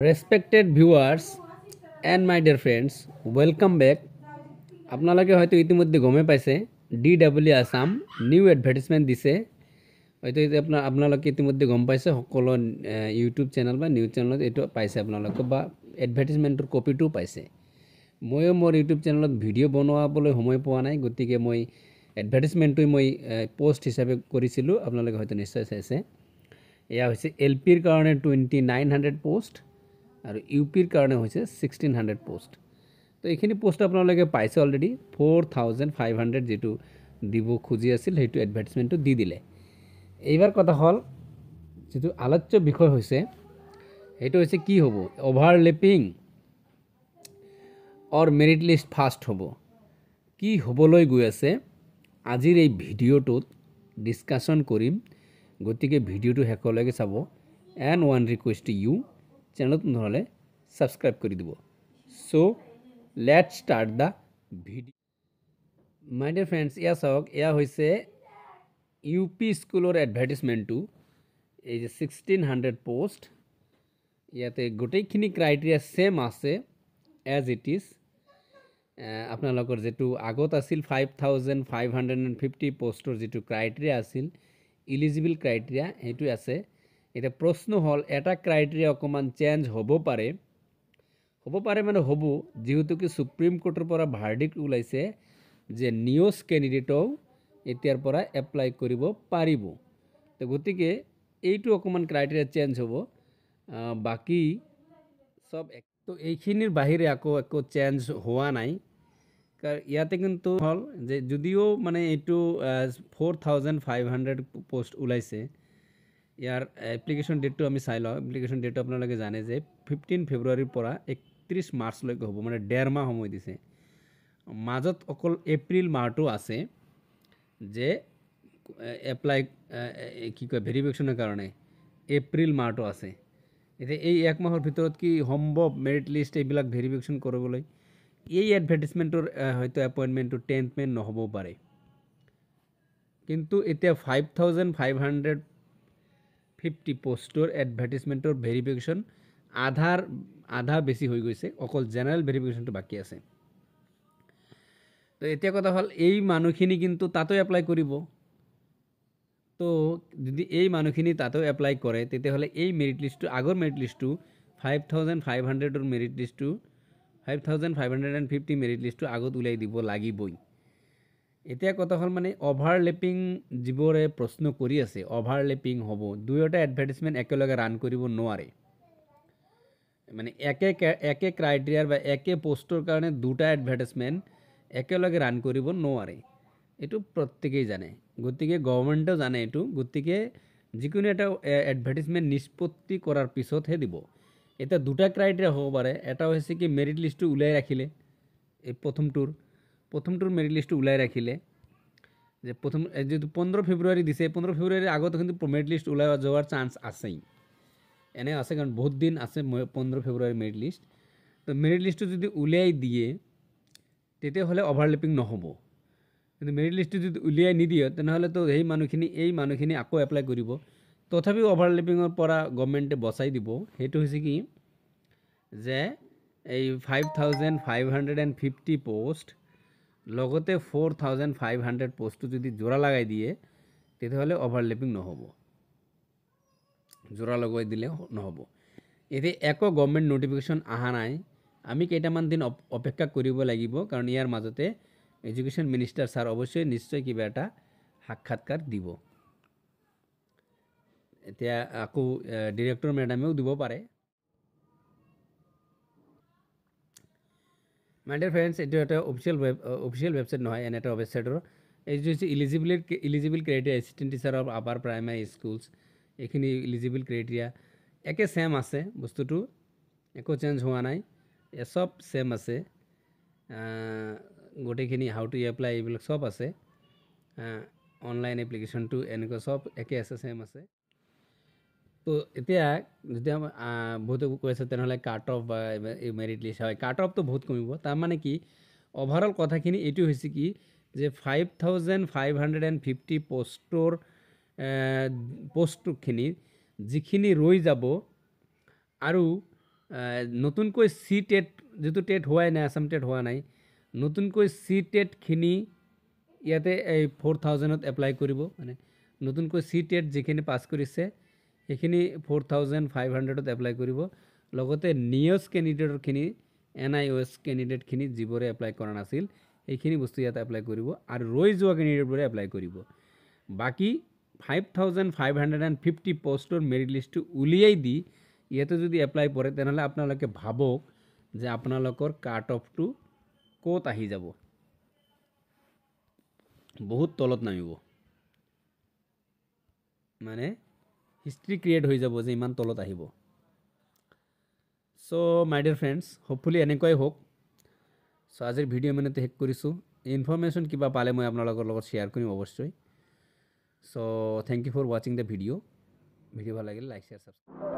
Respected viewers and my dear friends, welcome back. আপোনালোকে হয়তো ইতিমধ্যে গমে পাইছে DW আসাম নিউ এডভার্টাইজমেন্ট দিছে হয়তো আপোনালোকে ইতিমধ্যে গম পাইছে সকলো ইউটিউব চেনেল বা নিউজ চেনেলত এটো পাইছে আপোনালোকে বা এডভাৰ্টাইজমেন্টৰ কপিটো পাইছে ময়ো মোৰ ইউটিউব চেনেলত ভিডিও বনাবলৈ সময় পোৱা নাই গতিকে মই এডভাৰ্টাইজমেন্টটো মই পোস্ট হিচাপে কৰিছিলো আপোনালোকে হয়তো নিশ্চয় চাইছে এয়া হৈছে এলপিৰ কাৰণে 2900 পোস্ট আৰু ইউপিৰ কাৰণে হৈছে 1600 পোস্ট তো এইখিনি পোস্ট আপোনালোকে পাইছে অলৰেডি 4500 যেটো দিব খুজি আছিল হেতু এডভাৰ্টাইজমেন্টটো দি দিলে এইবাৰ কথা হল যেটো আলোচ্য বিষয় হৈছে হেতু হৈছে কি হ'ব ওভাৰলেপিং অৰ মেৰিট লিষ্ট ফাস্ট হ'ব কি হ'বলৈ গৈ আছে আজিৰ এই ভিডিওটোত ডিসকাশন কৰিম গতিকে ভিডিওটো হেকলৈকে চাব end one request to you চেনেলত নহলে সাবস্ক্ৰাইব কৰি দিব so let's start the video my dear friends ইয়া চাওক ইয়া হৈছে ইউপি স্কুলৰ এডভাৰ্টাইজমেন্টটো এই যে 1600 পোস্ট ইয়াতে গোটেইখিনি ক্ৰাইটেৰিয়া সেম আছে এজ ইট ইজ আপোনালোকৰ যেটো আগত আছিল 5550 পোস্টৰ যেটো ক্ৰাইটেৰিয়া আছিল এলিজিবল ক্ৰাইটেৰিয়া হেতু আছে এটা প্ৰশ্ন হল এটা ক্ৰাইটেৰিয়া অকমান চেঞ্জ হ'ব পাৰে মানে হ'ব যেহেতু কি সুপ্ৰিম কোৰ্টেৰ পৰা ভাৰ্ডিক্ট ওলাইছে যে নিউজ ক্যান্ডিডেটও এতিয়াৰ পৰা এপ্লাই কৰিব পাৰিব তো গতিকে এইটো অকমান ক্ৰাইটেৰিয়া চেঞ্জ হ'ব বাকি সব তো এইখিনিৰ বাহিৰে আকো চেঞ্জ হোৱা নাই ইয়াতে কিন্তু হল যে যদিও মানে এইটো 4500 পোস্ট ওলাইছে ইয়াৰ এপ্লিকেশন ডেটটো আমি চাই লওঁ এপ্লিকেশন ডেট আপোনালোকে জানে যে 15 ফেব্ৰুৱাৰীৰ পৰা 31 মাৰ্চ লৈকে হ'ব মানে 1.5 মাহ সময় দিছে মাজত অকল এপ্ৰিল মাহটো আছে যে এপ্লাই কি কয় ভেৰিফিকেশনৰ কাৰণে এপ্ৰিল মাহটো আছে এতে এই এক মাহৰ ভিতৰত কি সম্ভৱ মেৰিট লিষ্ট এইবিলাক ভেৰিফিকেশন কৰিবলৈ এই এডভাৰ্টাইজমেন্টৰ হয়তো এপয়েন্টমেন্টটো 10th মে নহব পাৰে কিন্তু এতিয়া 5550 পোস্টৰ এডভাৰ্টাইজমেন্টৰ ভেৰিফিকেশন আধা বেছি হৈ গৈছে অকল জেনারেল ভেরিফিকেশনটো বাকি আছে তো এতিয়া কথা হল এই মানুহখিনি কিন্তু তাতো এপ্লাই কৰিব তো যদি এই মানুহখিনি তাতো এপ্লাই কৰে তেতিয়া হলে এই মেৰিট লিষ্টটো আগৰ মেৰিট লিষ্টটো 5500 ৰ মেৰিট লিষ্টটো 5550 মেৰিট লিষ্টটো আগত উলাই দিব লাগিবই এতিয়া কথা হল মানে ওভাৰলেপিং জিবৰে প্ৰশ্ন কৰি আছে ওভাৰলেপিং হ'ব দুয়োটা এডভাৰ্টাইজমেন্ট একেলগে ৰান কৰিব নোৱাৰে মানে একে ক্ৰাইটেৰিয়াৰ বা একে পোস্টৰ কাৰণে দুটা এডভাৰ্টাইজমেন্ট একেলগে ৰান কৰিব নোৱাৰে এটো প্ৰত্যেকই জানে গতিকে গভৰ্নমেন্টও জানে এটো গতিকে যিকোনো এটা এডভাৰ্টাইজমেন্ট নিষ্পত্তি কৰাৰ পিছতহে দিব এটা দুটা ক্ৰাইটেৰিয়া হ'ব পাৰে এটা হৈছে কি মেৰিট লিষ্টটো উলাই ৰাখিলে এই প্ৰথমটোৰ মেৰিট লিষ্টটো উলাই ৰাখিলে যে প্ৰথম যে 15 ফেব্ৰুৱাৰী দিছে 15 ফেব্ৰুৱাৰীৰ আগত কিন্তু মেৰিট লিষ্ট উলাই যোৱাৰ চান্স আছে এনে আছে কাৰণ বহুত দিন আছে 15 ফেব্ৰুৱাৰী মেৰিট লিষ্ট তো মেৰিট লিষ্টটো যদি উলাই দিয়ে তেতিয়া হলে ওভাৰলেপিং নহব কিন্তু মেৰিট লিষ্টটো যদি উলিয়াই নিদিয়ে তেনেহলে তো এই মানুহখিনি আকৌ এপ্লাই কৰিব তথাপি ওভাৰলেপিংৰ পৰা গভৰ্নমেন্টে বচাই দিব হেতু হৈছে কি যে এই 5550 পোস্ট লগতে 4500 পোস্ট যদি জোড়া লাগাই দিয়ে তেতিয়া হলে ওভাৰলেপিং নহব জোড়া লগাই দিলে নহব এতে একো গভৰ্নমেন্ট নোটিফিকেশন আহা নাই আমি কেইটামান দিন অপেক্ষা কৰিব লাগিব কাৰণ ইয়াৰ মাজতে এডুকেশন মিনিষ্টাৰ স্যাৰ অবশ্যই নিশ্চয় কিবা এটা সাক্ষাৎকাৰ দিব এতিয়া আকো ডিৰেক্টৰ মেডামেও দিব পাৰে মাই ডিয়াৰ ফ্ৰেন্ডস এটা একটা অফিসিয়াল ওয়েবসাইট নহয় এনে একটা ওয়েবসাইটৰ এই যে eligible criteria assistant teacher of upper primary schools এখানে এলিজিবল ক্রাইটেরিয়া একে সেম আছে বস্তুটো একো চেঞ্জ হোৱা নাই সব সেম আছে গোটেইখিনি হাউ টু এপ্লাই এইবিলাক সব আছে অনলাইন এপ্লিকেশনটো এনেকুৱা সব একে আছে সেম আছে তো এতিয়া যদি বহুত কৈছে তেনেহলে কাট অফ বা মেৰিট লিষ্ট হয় কাট অফ তো বহুত কমিব তাৰ মানে কি ওভাৰঅল কথাখিনি এটো হৈছে কি যে 5550 পোস্টৰ পোস্টখিনি যিখিনি ৰৈ যাব আৰু নতুনকৈ চি টেট যিটো টেট হোৱাই নাই, আছাম টেট হোৱা নাই, নতুনকৈ চি টেটখিনি ইয়াতে এই 4000ত এপ্লাই কৰিব। মানে নতুনকৈ চি টেট যিখিনি পাছ কৰিছে সেইখিনি 4500ত এপ্লাই কৰিব। লগতে নিউজ কেণ্ডিডেটৰখিনি NIOS কেণ্ডিডেটখিনি যিবোৰে এপ্লাই কৰা নাছিল এইখিনি বস্তু ইয়াতে এপ্লাই কৰিব আৰু ৰৈ যোৱা কেণ্ডিডেটবোৰে এপ্লাই কৰিব। বাকী 5550 পোষ্টৰ মেৰিট লিষ্টটো উলিয়াই দি ইয়াতে যদি এপ্লাই কৰে তেনেহ'লে আপোনালোকে ভাবক যে আপোনালোকৰ কাট অফটো ক'ত আহি যাব, বহুত তলত নামিব। মানে হিষ্ট্ৰী ক্ৰিয়েট হৈ যাব যে ইমান তলত আহিব। চ' মাই ডিয়াৰ ফ্ৰেণ্ডছ, হোপফুলি এনেকুৱাই হওক। চ' আজিৰ ভিডিঅ' ইমানতে শেষ কৰিছোঁ। ইনফৰ্মেশ্যন কিবা পালে মই আপোনালোকৰ লগত শ্বেয়াৰ কৰিম অৱশ্যই। চ' থেংক ইউ ফৰ ৱাচিং দ্য ভিডিঅ'। ভিডিঅ' ভাল লাগিলে লাইক শ্বেয়াৰ ছাবস্ক্ৰাইব।